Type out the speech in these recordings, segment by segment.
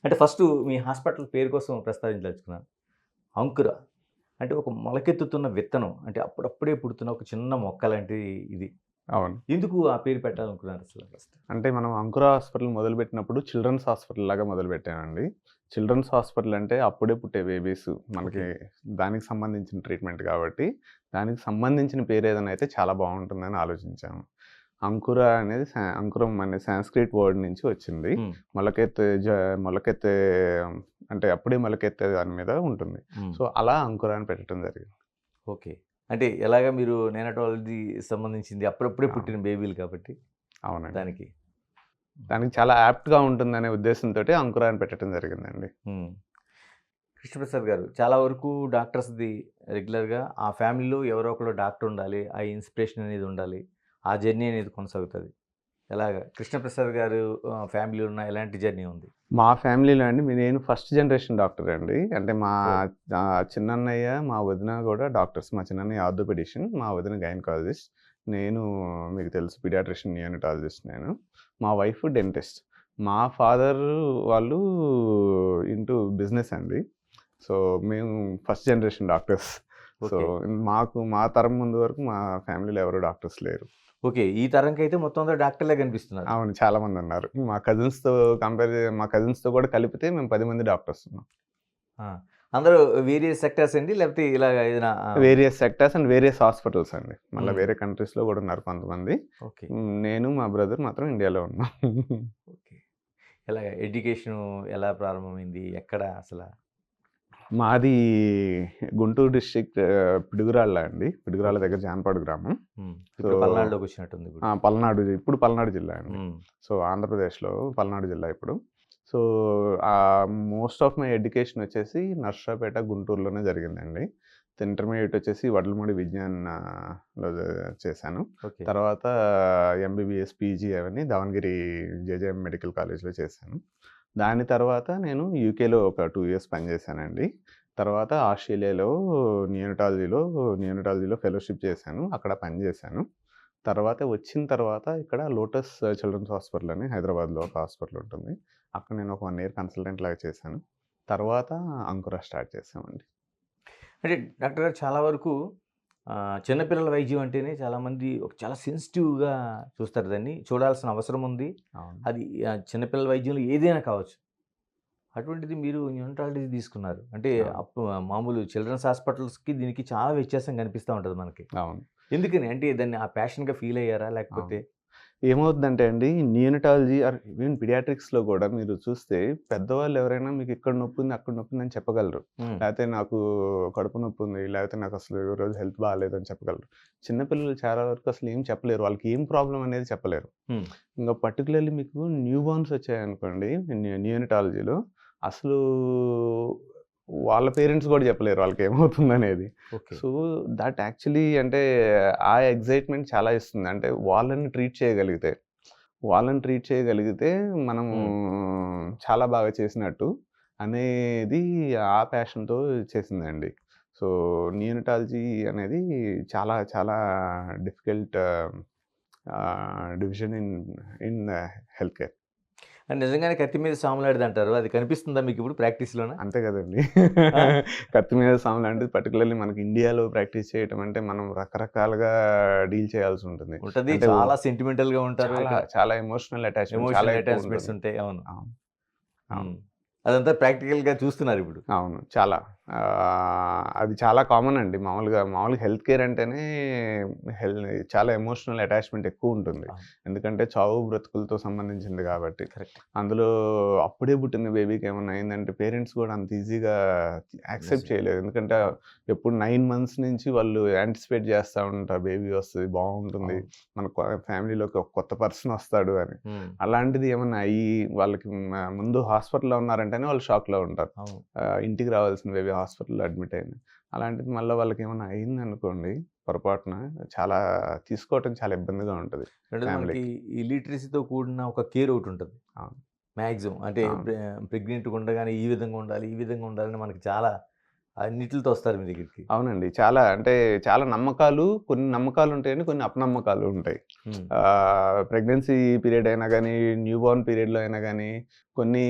అంటే ఫస్ట్ మీ హాస్పిటల్ పేరు కోసం ప్రస్తావించదలుచుకున్నాను. అంకుర అంటే ఒక మొలకెత్తుతున్న విత్తనం. అంటే అప్పుడప్పుడే పుడుతున్న ఒక చిన్న మొక్క లాంటిది ఇది. అవును. ఎందుకు ఆ పేరు పెట్టాలనుకున్నారు అసలు ఫస్ట్? అంటే మనం అంకుర హాస్పిటల్ మొదలుపెట్టినప్పుడు చిల్డ్రన్స్ హాస్పిటల్ లాగా మొదలుపెట్టామండి. చిల్డ్రన్స్ హాస్పిటల్ అంటే అప్పుడే పుట్టే బేబీస్ మనకి ఓకే. దానికి సంబంధించిన ట్రీట్మెంట్ కాబట్టి, దానికి సంబంధించిన పేరేదైనా అయితే చాలా బావుంటుందని ఆలోచించాము. అంకుర అనేది అంకురం అనే సాంస్క్రిట్ వర్డ్ నుంచి వచ్చింది. హ్మ్. మొలకెత్తే మొలకెత్తే అంటే అప్పుడే మొలకెత్తే దాని మీద ఉంటుంది. హ్మ్. సో, అలా అంకుర అని పెట్టడం జరిగింది. ఓకే. అంటే ఎలాగా మీరు నేనటాలజీ సంబంధించింది అప్పుడప్పుడే ఆ! పుట్టిన బేబీలు కాబట్టి అవునండి. దానికి. దానికి చాలా యాప్ట్‌గా ఉంటుందనే ఉద్దేశంతోటి అంకుర అని పెట్టడం జరిగిందండి. హ్మ్. కృష్ణప్రసాద్ గారు చాలా వరకు డాక్టర్స్‌ది రెగ్యులర్‌గా ఆ ఫ్యామిలీలో ఎవరో ఒకళ్ళు డాక్టర్ ఉండాలి. ఆ ఇన్‌స్పిరేషన్ అనేది ఉండాలి. ఆ జర్నీ అనేది కొనసాగుతది. ఎలాగా కృష్ణప్రసాద్ గారు ఫ్యామిలీలో ఉన్న ఎలాంటి జర్నీ ఉంది? మా ఫ్యామిలీలో అండి నేను ఫస్ట్ జనరేషన్ డాక్టరండి. అంటే మా ఓహ్! చిన్నన్నయ్య, మా వదిన గూడా డాక్టర్స్. మా చిన్నన్నయ్య ఆర్థోపెడిషన్, మా వదిన గైనకాలజిస్ట్. నేను మీకు తెలుసు పీడియాట్రిషియన్, నియోనటాలజిస్ట్ నేను. మా వైఫ్ డెంటిస్ట్. మా ఫాదర్ వాళ్ళు బిజినెస్ అండి. సో, మేము first generation doctors. So, okay. మా తరం ముందు వరకు మా ఫ్యామిలీలో ఎవరు డాక్టర్స్ లేరు. ఓకే. ఈ తరంకైతే మొత్తం అందరూ డాక్టర్‌లే కనిపిస్తున్నారు. అవును. చాలా మందున్నారు. మా కజిన్స్‌తో కూడా కలిపితే మేము 10 మంది డాక్టర్స్ ఉన్నాం. ఆ! అందరూ వేరియస్ సెక్టార్స్ అండి? లేకపోతే ఇలాగ ఏదైనా various sectors and various hospitals అండి. మళ్ళా హ్మ్. వేరే కంట్రీస్‌లో గూడా ఉన్నారు కొంతమంది. ఓకే. నేను, మా బ్రదర్ మాత్రం ఇండియాలో ఉన్నాం. ఓకే. ఎలాగ ఎడ్యుకేషను ఎలా ప్రారంభమైంది? ఎక్కడ అసల? మాది గుంటూరు డిస్ట్రిక్ట్ పిడుగురాళ్ళ అండి. పిడుగురాళ్ళ ఓకే. దగ్గర జానపాడు గ్రామం. హ్మ్. సో, ఇప్పుడు పల్నాడులోకొచ్చినట్టుంది ఇప్పుడు. ఇప్పుడు పల్నాడు జిల్లా అండి. హ్మ్. సో, ఆంధ్రప్రదేశ్‌లో పల్నాడు జిల్లా ఇప్పుడు. So, most of my education వచ్చేసి నర్సరావుపేట, గుంటూరులోనే జరిగిందండి. ఇంటర్మీడియేట్ వచ్చేసి వడ్లమూడి లో చేశాను. ఓకే. తర్వాత ఎంబీబీఎస్, పీజీ అవన్నీ దావణగిరి జేజేఎం మెడికల్ కాలేజ్‌లో చేశాను. దాని తర్వాత నేను యూకేలో ఒక 2 ఇయర్స్ పనిచేశానండి. తర్వాత ఆస్ట్రేలియాలో నియోనటాలజీలో ఫెలోషిప్ చేశాను. అక్కడ పనిచేశాను. వచ్చిన తర్వాత ఇక్కడ లోటస్ చిల్డ్రన్స్ హాస్పిటల్ అని హైదరాబాద్‌లో ఒక హాస్పిటల్ ఉంటుంది. అక్కడ నేను ఒక 1 ఇయర్ కన్సల్టెంట్ లాగా చేశాను. తర్వాత అంకుర స్టార్ట్ చేశామండి. అంటే డాక్టర్ గారు చాలా వరకు చిన్న పిల్లల వైద్యం అంటేనే చాలామంది చాలా సెన్సిటివ్‌గా చూస్తారు దాన్ని. చూడాల్సిన అవసరం ఉంది. అవును. అది చిన్న పిల్లల వైద్యంలో ఏదైనా కావచ్చు. అటువంటిది మీరు న్యూనటాలజీ తీసుకున్నారు. అంటే అవును. మామూలు చిల్డ్రన్స్ హాస్పిటల్స్‌కి దీనికి చాలా వ్యత్యాసం కనిపిస్తా ఉంటది మనకి. అవును. ఎందుకని? అంటే దాన్ని ఆ ప్యాషన్‌గా ఫీల్ అయ్యారా? అవును. లేకపోతే ఏమవుద్దంటే అండి, నియోనటాలజీ ఈవెన్ పీడియాట్రిక్స్‌లో గూడా మీరు చూస్తే పెద్దవాళ్ళు ఎవరైనా మీకు ఇక్కడ నొప్పుంది, అక్కడ నొప్పుందని చెప్పగలరు. హ్మ్. లేతే నాకు కడుపు నొప్పుంది, లేకపోతే నాకసలు ఈరోజు హెల్త్ బాలేదని చెప్పగలరు. చిన్న పిల్లలు చాలా వరకు అసలు ఏం చెప్పలేరు. వాళ్ళకి ఏం ప్రాబ్లమ్ అనేది చెప్పలేరు. హ్మ్. ఇంక పర్టిక్యులర్‌లీ మీకు న్యూ బోర్న్స్ వచ్చాయనుకోండి నియోనటాలజీలో అసలు వాళ్ళ పేరెంట్స్ గూడా చెప్పలేరు వాళ్ళకేమవుతుందనేది. ఓకే. సో, దట్ యాక్చువల్లీ అంటే ఆ ఎక్సైట్‌మెంట్ చాలా ఇస్తుంది. అంటే వాళ్ళని ట్రీట్ చేయగలిగితే మనము హ్మ్. చాలా బాగా చేసినట్టు అనేది ఆ ప్యాషన్‌తో చేసిందండి. సో, నియోనటాలజీ అనేది చాలా చాలా difficult division in health care. నిజంగానే కత్తి మీద సాములాడిదంటారు. అది కనిపిస్తుందా మీకిప్పుడు ప్రాక్టీస్‌లోన? అంతే గదండీ! ఆ! కత్తి మీద సాము లాంటిది పర్టిక్యులర్‌లీ మనకి ఇండియాలో ప్రాక్టీస్ చేయటం అంటే మనం రకరకాలుగా డీల్ చేయాల్సుంటుంది. ఉంటది. అంటే చాలా సెంటిమెంటల్‌గా ఉంటారు చాలా ఇక్కడ. చాలా ఎమోషనల్ అటాచ్‌మెంట్ చాలా ఎమోషనల్ అటాచ్‌మెంట్స్ ఎక్కువుంటుంది. ఉంటాయి. అవును. అవును. అవును. హ్మ్. అదంతా ప్రాక్టికల్‌గా చూస్తున్నారిప్పుడు. అవును. చాలా. అది చాలా కామన్ అండి. మామూలుగా హెల్త్ కేర్ అంటేనే హెల్ చాలా ఎమోషనల్ అటాచ్‌మెంట్ ఎక్కువుంటుంది. అవును. ఎందుకంటే చావు బ్రతుకులతో సంబంధించింది గాబట్టి. కరెక్ట్. అందులో అప్పుడే పుట్టిన బేబీకి ఏమన్నా అయిందంటే పేరెంట్స్ గూడా అంత ఈజీగా యాక్సెప్ట్ నిజమే. చేయలేరు. ఎందుకంటే ఎప్పుడు 9 మంత్స్ నుంచి వాళ్ళు యాంటిసిపేట్ చేస్తా ఉంటారు. బేబీ వస్తది, బావుంటుంది. అవును. మన ఫ్యామిలీలోకి ఒక కొత్త పర్సన్ వస్తాడు అని. హ్మ్. అలాంటిది ఏమన్నా అయ్యి వాళ్ళకి ముందు హాస్పిటల్‌లో ఉన్నారంటేనే వాళ్ళు షాక్‌లో ఉంటారు. అవును. ఇంటికి రావాల్సిన బేబీ హాస్పిటల్‌లో అడ్మిట్ అయింది. అలాంటిది మళ్ళా వాళ్ళకేమన్నా అయిందనుకోండి పొరపాటున తీసుకోవటం చాలా ఇబ్బందిగా ఉంటది రెండోది మనకి ఫ్యామిలీకి. ఈ లిటరసీతో కూడిన ఒక కేర్ ఒకటుంటది. అవును. మాక్సిమం అంటే అవును. ప్రెగ్నెంట్‌గా ఉండగానే ఈ విధంగా ఉండాలి, ఈ విధంగా ఉండాలని మనకి చాలా అన్నిటితో వస్తారు మీ దగ్గరికి. అవునండి. చాలా నమ్మకాలు, కొన్ని నమ్మకాలు ఉంటాయండి. కొన్ని అపనమ్మకాలు ఉంటాయి. హ్మ్. ప్రెగ్నెన్సీ పీరియడ్ అయినా గానీ, న్యూబార్న్ పీరియడ్‌లో అయినా గానీ, కొన్ని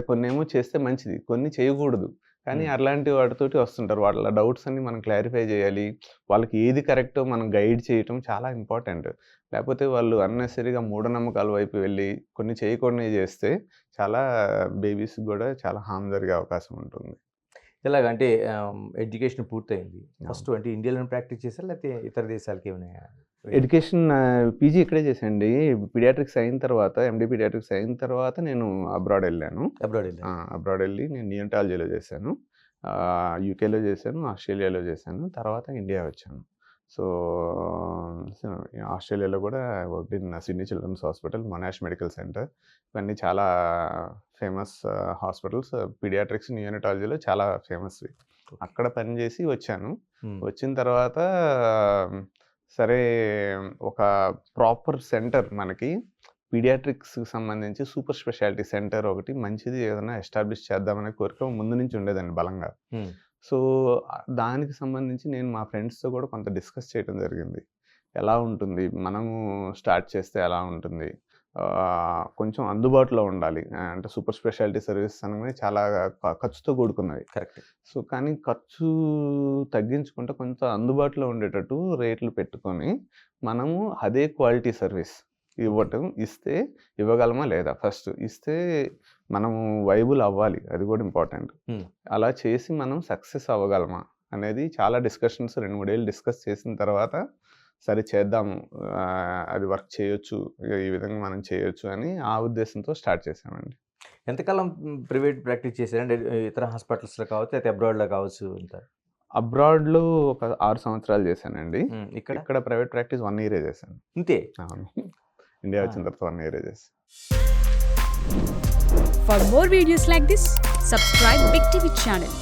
కొన్నేమో చేస్తే మంచిది. కొన్ని చేయకూడదు. కానీ హ్మ్. అట్లాంటి వాటితోటి వస్తుంటారు. వాళ్ళ డౌట్స్ అన్నీ మనం క్లారిఫై చేయాలి. వాళ్ళకి ఏది కరెక్టో మనం గైడ్ చేయటం చాలా ఇంపార్టెంట్. లేపోతే వాళ్ళు అన్నెసెసరీగా మూఢనమ్మకాల వైపు వెళ్ళి, కొన్ని చేయకూడనివి చేస్తే చాలా బేబీస్‌కి గూడా చాలా హార్మ్ జరిగే అవకాశం ఉంటుంది. ఎలాగంటే ఎడ్యుకేషన్ పూర్తయింది. అవును. ఫస్ట్ అంటే ఇండియాలోనే ప్రాక్టీస్ చేసారా? లేకపోతే ఇతర దేశాలకి ఏమైనా ఎడ్యుకేషన్ పీజీ ఇక్కడే చేశానండి. పీడియాట్రిక్స్ అయిన తర్వాత, ఎండీ పీడియాట్రిక్స్ అయిన తర్వాత నేను అబ్రాడ్ ఎళ్ళాను. అబ్రాడ్ వెళ్ళారు? అబ్రాడ్ ఎళ్ళి నేను నియోనటాలజీలో చేశాను. యూకేలో చేశాను, ఆస్ట్రేలియాలో చేశాను. తర్వాత ఇండియా వచ్చాను. సో, సో ఆస్ట్రేలియాలో కూడా worked in Sydney children's hospital, Monash medical centre. ఇవన్నీ చాలా ఫేమస్ హాస్పిటల్స్. పీడియాట్రిక్స్, నియోనటాలజీలో చాలా ఫేమస్‌వి. అక్కడ పనిచేసి వచ్చాను. హ్మ్. వచ్చిన తర్వాత సరే, ఒక ప్రాపర్ సెంటర్ మనకి పీడియాట్రిక్స్‌కి సంబంధించి సూపర్ స్పెషాలిటీ సెంటర్ ఒకటి మంచిది ఏదైనా ఎస్టాబ్లిష్ చేద్దామనే కోరిక ముందు నుంచి ఉండేదండి బలంగా. హ్మ్. సో, దానికి సంబంధించి నేను మా ఫ్రెండ్స్‌తో కూడా కొంత డిస్కస్ చేయడం జరిగింది. ఎలా ఉంటుంది? మనము స్టార్ట్ చేస్తే ఎలా ఉంటుంది? కొంచెం అందుబాటులో ఉండాలి. అంటే సూపర్ స్పెషాలిటీ సర్వీసెస్ అనగానే చాలా ఖర్చుతో కూడుకున్నవి. కరెక్ట్. సో, కానీ ఖర్చు తగ్గించుకుంటే కొంత అందుబాటులో ఉండేటట్టు రేట్లు పెట్టుకొని, మనము అదే క్వాలిటీ సర్వీస్ ఇవ్వగలమా లేదా? ఫస్ట్ ఇస్తే మనము వైబుల్ అవ్వాలి. అది కూడా ఇంపార్టెంట్. హ్మ్. అలా చేసి మనం సక్సెస్ అవ్వగలమా అనేది చాలా డిస్కషన్స్ 2, 3 ఏళ్ళు డిస్కస్ చేసిన తర్వాత, సరే చేద్దాము. అది వర్క్ చేయొచ్చు. ఈ విధంగా మనం చేయొచ్చు అని ఆ ఉద్దేశంతో స్టార్ట్ చేశామండి. ఎంతకాలం ప్రైవేట్ ప్రాక్టీస్ చేశారు? అంటే ఇతర హాస్పిటల్స్‌లో కావచ్చు, లేకపోతే అబ్రాడ్‌లో కావచ్చు అంతా? అబ్రాడ్‌లో ఒక 6 సంవత్సరాలు చేశానండి. ఇక్కడ? ఇక్కడ ప్రైవేట్ ప్రాక్టీస్ 1 ఇయరే చేశాను. ఇంతే? అవును. ఇండియా ఆ! వచ్చిన తర్వాత 1 ఇయరే చేశాను. For more videos like this, subscribe Big TV channel.